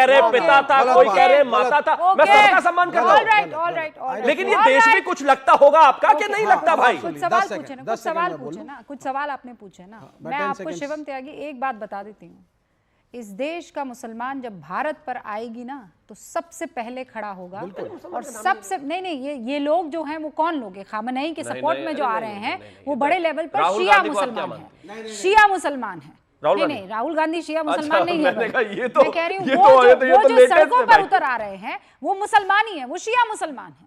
कह रहे पिता था, कोई कह रहे माता था। मैं सबका सम्मान करता हूं, लेकिन ये देश में कुछ लगता होगा आपका कि नहीं लगता भाई? कुछ सवाल पूछे ना, कुछ सवाल आपने पूछे ना। मैं आपको शिवम त्यागी एक बात बता देती हूँ, इस देश का मुसलमान जब भारत पर आएगी ना तो सबसे पहले खड़ा होगा। और सबसे नहीं ये लोग जो हैं वो कौन लोग हैं? खामनेई के सपोर्ट में जो आ रहे हैं वो बड़े लेवल पर शिया मुसलमान है, शिया मुसलमान है। नहीं, राहुल गांधी शिया मुसलमान नहीं है। मैं कह रही हूँ वो जो सड़कों पर उतर आ रहे हैं वो मुसलमान ही है, वो शिया मुसलमान है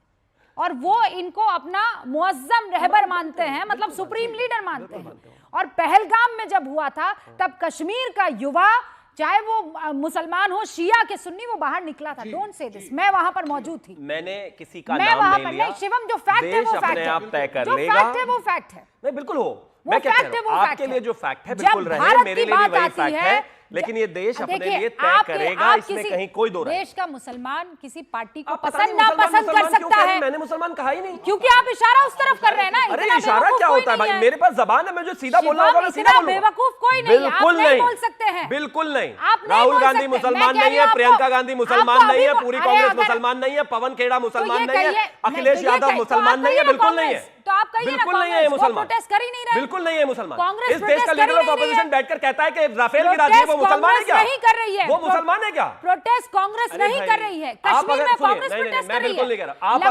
और वो इनको अपना मुअज्जम रहबर मानते हैं, मतलब सुप्रीम लीडर मानते हैं। और पहलगाम में जब हुआ था तब कश्मीर का युवा, चाहे वो मुसलमान हो, शिया के सुन्नी, वो बाहर निकला था। डोंट से दिस, मैं वहां पर मौजूद थी। मैंने किसी का नाम नहीं लिया। शिवम, जो फैक्ट है वो फैक्ट है, आप तय कर जो लेगा। फैक्ट है वो फैक्ट है। नहीं बिल्कुल हो, मैं क्या कह रहा हूं, आपके लिए जो फैक्ट है बिल्कुल रहे, मेरे लिए भी वही फैक्ट है, लेकिन ये देश अपने लिए तय करेगा, इसमें कहीं कोई दो राय। देश का मुसलमान किसी पार्टी को पसंद ना पसंद कर सकता है। मैंने मुसलमान कहा ही नहीं, क्योंकि आप इशारा उस तरफ कर रहे हैं ना। अरे इशारा क्या होता है भाई? मेरे पास जबान है, मैं जो सीधा बोलना होगा मैं सीधा बोलूंगा। बेवकूफ कोई नहीं, बिल्कुल नहीं बोल सकते हैं, बिल्कुल नहीं। राहुल गांधी मुसलमान नहीं है, प्रियंका गांधी मुसलमान नहीं है, पूरी कांग्रेस मुसलमान नहीं है, पवन खेड़ा मुसलमान नहीं है, अखिलेश यादव मुसलमान नहीं है, बिल्कुल नहीं है। तो आप कहिए बिल्कुल नहीं है मुसलमान, प्रोटेस्ट कर ही नहीं रहे, बिल्कुल नहीं है मुसलमान। कांग्रेस इस देश का लीडर ऑफ ऑपोजिशन बैठकर कहता है कि राफेल गिरा दिए, वो मुसलमान है क्या? नहीं कर रही है, वो मुसलमान है क्या? प्रोटेस्ट कांग्रेस नहीं कर रही है। कश्मीर में कांग्रेस प्रोटेस्ट कर रही है। बिल्कुल नहीं कह रहा। आप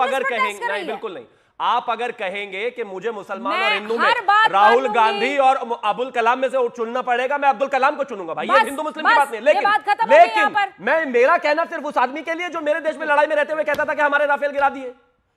अगर कहेंगे, नहीं बिल्कुल नहीं, आप अगर कहेंगे कि मुझे मुसलमान और हिंदू में राहुल गांधी और अब्दुल कलाम में से चुनना पड़ेगा, मैं अब्दुल कलाम को चुनूंगा भाई, ये हिंदू मुस्लिम की बात नहीं। लेकिन मैं, मेरा कहना सिर्फ उस आदमी के लिए जो मेरे देश में लड़ाई में रहते हुए कहता था कि हमारे राफेल गिरा दिए।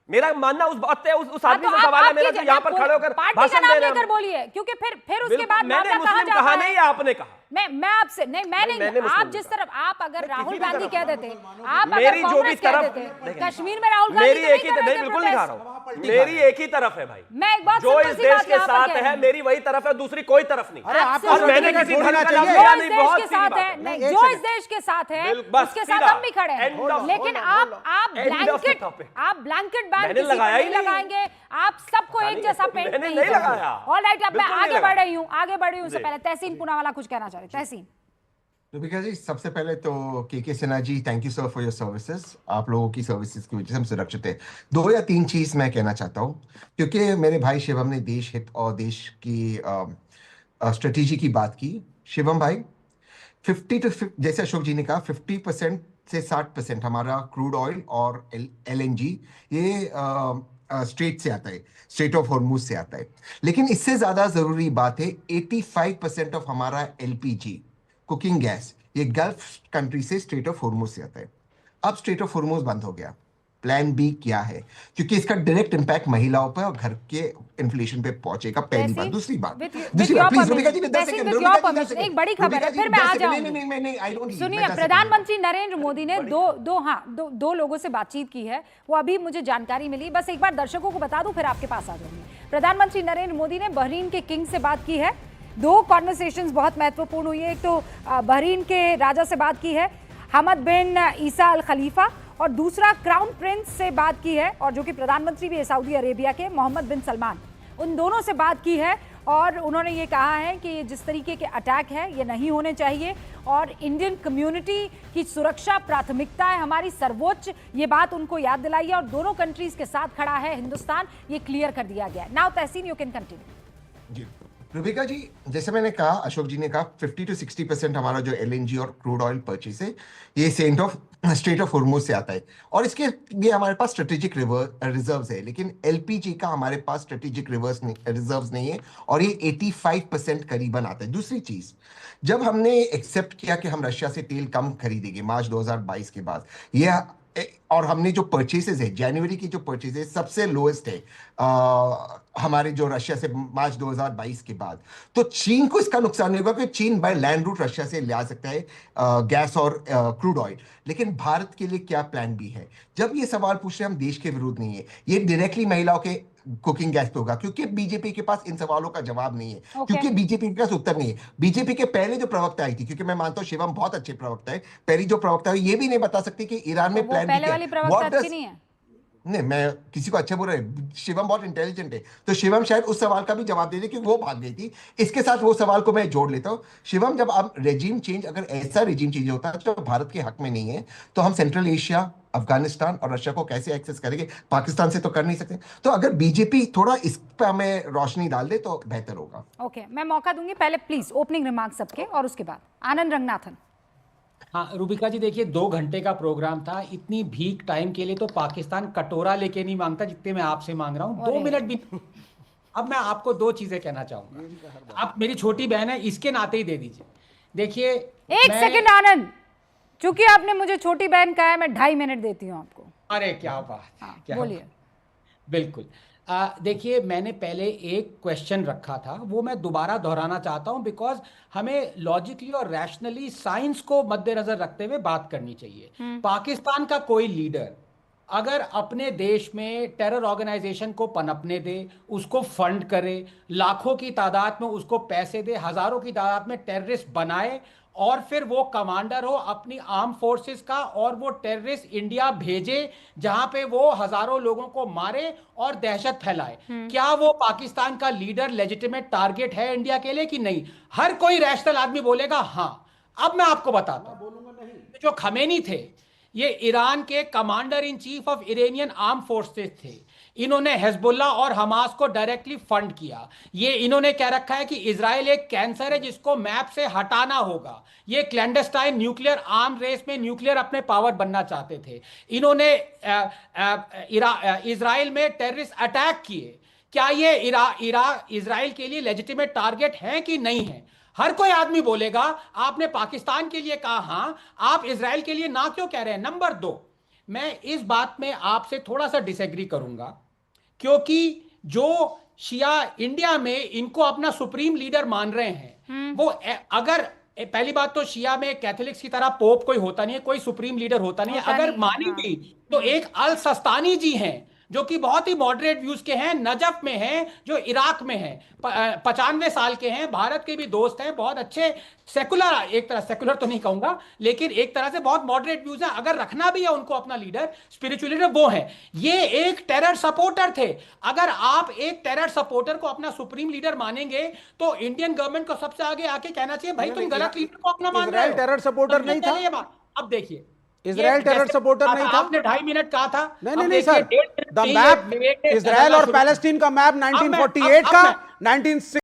मेरा मानना उस बात पे उस आदमी से सवाल है मेरा, जो यहाँ पर खड़े होकर भाषण दे रहे हैं। बोलिए, क्योंकि फिर उसके बाद मैंने मुस्लिम कहा नहीं है, आपने कहा। मैं आपसे नहीं, मैंने आप जिस तरफ, आप अगर राहुल गांधी कह देते, आप मेरी जो भी तरफ कश्मीर में राहुल गांधी मेरी एक ही, नहीं बिल्कुल नहीं खा रहा हूँ, मेरी एक ही तरफ है भाई। मैं एक बात जो इस देश के साथ है मेरी वही तरफ है, दूसरी कोई तरफ नहीं। और मैंने किसी धर्म का नाम लिया नहीं, बहुत सी बात है। जो इस देश के साथ है उसके साथ हम भी खड़े हैं, लेकिन आप ब्लैंकेट बैन लगाया ही लगाएंगे, आप सबको एक जैसा पेंट नहीं लगाया। ऑलराइट, अब मैं आगे बढ़ रही हूँ। उससे पहले तहसीन पूनावाला कुछ कहना चाह रहे। तहसीन। रुबिका जी, सबसे पहले तो K Sinha ji, thank you sir for your services. आप लोगों की सर्विसेज की वजह से हम सुरक्षित है। 2 या 3 चीज मैं कहना चाहता हूँ, क्योंकि मेरे भाई शिवम ने देश हित और देश की स्ट्रेटेजी की बात की। शिवम भाई, 50 जैसे अशोक जी ने कहा, 50% से 60% हमारा क्रूड ऑयल और LNG ये स्ट्रेट से आता है, स्ट्रेट ऑफ हॉर्मुज से आता है। लेकिन इससे ज्यादा जरूरी बात है, 85% ऑफ हमारा LPG कुकिंग गैस ये गल्फ कंट्री से स्ट्रेट ऑफ हॉर्मुज से आता है। अब स्ट्रेट ऑफ हॉर्मुज बंद हो गया, प्लान बी क्या है? क्योंकि इसका डायरेक्ट इंपैक्ट महिलाओं पर और घर के इन्फ्लेशन पे पहुंचेगा, पहली बात। दूसरी बात प्लीज रुबिका जी, एक बड़ी खबर है, फिर मैं आ जाऊंगी। सुनिए, प्रधानमंत्री नरेंद्र मोदी ने दो लोगों से बातचीत की है, वो अभी मुझे जानकारी मिली, बस एक बार दर्शकों को बता दूं फिर आपके पास आ जाऊंगी। प्रधानमंत्री नरेंद्र मोदी ने बहरीन के किंग से बात की है। 2 कॉन्वर्सेशंस बहुत महत्वपूर्ण हुई है। एक तो बहरीन के राजा से बात की है, हमद बिन ईसा अल खलीफा, और दूसरा क्राउन प्रिंस से बात की है, और जो कि प्रधानमंत्री भी है सऊदी अरेबिया के, मोहम्मद बिन सलमान। उन दोनों से बात की है और उन्होंने ये कहा है कि ये जिस तरीके के अटैक है ये नहीं होने चाहिए और इंडियन कम्युनिटी की सुरक्षा प्राथमिकता है हमारी सर्वोच्च, ये बात उनको याद दिलाई है। और दोनों कंट्रीज के साथ खड़ा है हिंदुस्तान, ये क्लियर कर दिया गया है। Now Tehseen, you can continue. Rubika ji, जैसे मैंने कहा, अशोक जी ने कहा, 50 to 60% हमारा जो LNG और क्रूड ऑयल परचेस है ये स्ट्रेट ऑफ हॉर्मुज से आता है, और इसके लिए हमारे पास स्ट्रेटेजिक रिजर्व्स है। लेकिन LPG का हमारे पास स्ट्रेटेजिक रिजर्व्स नहीं है, और ये 85% करीबन आता है। दूसरी चीज, जब हमने एक्सेप्ट किया कि हम रशिया से तेल कम खरीदेंगे मार्च 2022 के बाद, ये और हमने जो परचेसेस है, जनवरी की जो परचेसेस सबसे लोएस्ट है हमारे जो रशिया से मार्च 2022 के बाद, तो चीन को इसका नुकसान नहीं होगा, क्योंकि चीन बाय लैंड रूट रशिया से ले आ सकता है गैस और क्रूड ऑयल। लेकिन भारत के लिए क्या प्लान बी है? जब ये सवाल पूछ रहे हैं, हम देश के विरुद्ध नहीं है, ये डायरेक्टली महिलाओं के कुकिंग गैस पे होगा, क्योंकि बीजेपी के पास इन सवालों का जवाब नहीं है, क्योंकि बीजेपी के पास उत्तर नहीं है। बीजेपी के पहले जो प्रवक्ता आई थी, क्योंकि मैं मानता हूं शिवम बहुत अच्छे प्रवक्ता है, पहली जो प्रवक्ता है ये भी नहीं बता सकते कि ईरान में प्लान बी क्या है। नहीं, मैं किसी को अच्छा बोल रहा है, शिवम बहुत इंटेलिजेंट है, तो शिवम शायद उस सवाल का भी जवाब दे दे कि वो भाग गई थी। इसके साथ वो सवाल को मैं जोड़ लेता हूँ। शिवम, जब आप रेजिम चेंज, अगर ऐसा रेजिम चेंज होता है जो भारत के हक में नहीं है, तो हम सेंट्रल एशिया, अफगानिस्तान और रशिया को कैसे एक्सेस करेंगे? पाकिस्तान से तो कर नहीं सकते। तो अगर बीजेपी थोड़ा इस पर हमें रोशनी डाल दे तो बेहतर होगा। ओके, मैं मौका दूंगी, पहले प्लीज ओपनिंग रिमार्क सबके, और उसके बाद आनंद रंगनाथन। हाँ रूबिका जी, देखिए 2 घंटे का प्रोग्राम था, इतनी भीख टाइम के लिए तो पाकिस्तान कटोरा लेके नहीं मांगता जितने मैं आपसे मांग रहा हूँ, 2 मिनट भी। अब मैं आपको 2 चीजें कहना चाहूंगा, आप मेरी छोटी बहन है, इसके नाते ही दे दीजिए। देखिए एक सेकंड आनंद, चूंकि आपने मुझे छोटी बहन कहा है, मैं 2.5 मिनट देती हूँ आपको। अरे क्या बात, क्या बोलिए। बिल्कुल। देखिए मैंने पहले एक क्वेश्चन रखा था, वो मैं दोबारा दोहराना चाहता हूं, बिकॉज हमें लॉजिकली और रैशनली साइंस को मद्देनजर रखते हुए बात करनी चाहिए। पाकिस्तान का कोई लीडर अगर अपने देश में टेरर ऑर्गेनाइजेशन को पनपने दे, उसको फंड करे, लाखों की तादाद में उसको पैसे दे, हजारों की तादाद में टेररिस्ट बनाए, और फिर वो कमांडर हो अपनी आर्म फोर्सेस का, और वो टेररिस्ट इंडिया भेजे जहां पे वो हजारों लोगों को मारे और दहशत फैलाए, क्या वो पाकिस्तान का लीडर लेजिटिमेट टारगेट है इंडिया के लिए कि नहीं? हर कोई रैशनल आदमी बोलेगा हाँ। अब मैं आपको बताता हूं, जो खमेनी थे, ये ईरान के commander in chief of Iranian arm forces थे। इन्होंने हिजबुल्लाह और हमास को डायरेक्टली फंड किया। ये इन्होंने कह रखा है कि इजराइल एक कैंसर है जिसको मैप से हटाना होगा। ये क्लैंडस्टाइन न्यूक्लियर आर्म रेस में न्यूक्लियर अपने पावर बनना चाहते थे। इन्होंने इजराइल में टेररिस्ट अटैक किए। क्या ये इजराइल के लिए लेजिटिमेट टारगेट है कि नहीं है? हर कोई आदमी बोलेगा आपने पाकिस्तान के लिए कहा हां, आप इजराइल के लिए ना क्यों कह रहे हैं? नंबर 2, मैं इस बात में आपसे थोड़ा सा डिसएग्री करूंगा, क्योंकि जो शिया इंडिया में इनको अपना सुप्रीम लीडर मान रहे हैं, वो अगर पहली बात तो शिया में कैथोलिक्स की तरह पोप कोई होता नहीं है, कोई सुप्रीम लीडर होता नहीं है। अगर माने भी तो एक अल सस्तानी जी हैं जो कि बहुत ही मॉडरेट व्यूज के हैं, नजफ में हैं, जो इराक में हैं, 95 साल के हैं, भारत के भी दोस्त हैं, बहुत अच्छे सेकुलर, एक तरह सेकुलर तो नहीं कहूंगा लेकिन एक तरह से बहुत मॉडरेट व्यूज है। अगर रखना भी है उनको अपना लीडर, स्पिरिचुअल लीडर, वो है। ये एक टेरर सपोर्टर थे। अगर आप एक टेरर सपोर्टर को अपना सुप्रीम लीडर मानेंगे तो इंडियन गवर्नमेंट को सबसे आगे आके कहना चाहिए भाई तुम गलत लीडर को अपना मान रहे हो। टेरर सपोर्टर नहीं था। अब देखिए इजराइल टेरर सपोर्टर नहीं था। आपने 2.5 मिनट कहा था। नहीं सर, द मैप इजराइल और पैलेस्टीन का मैप 1948 का 19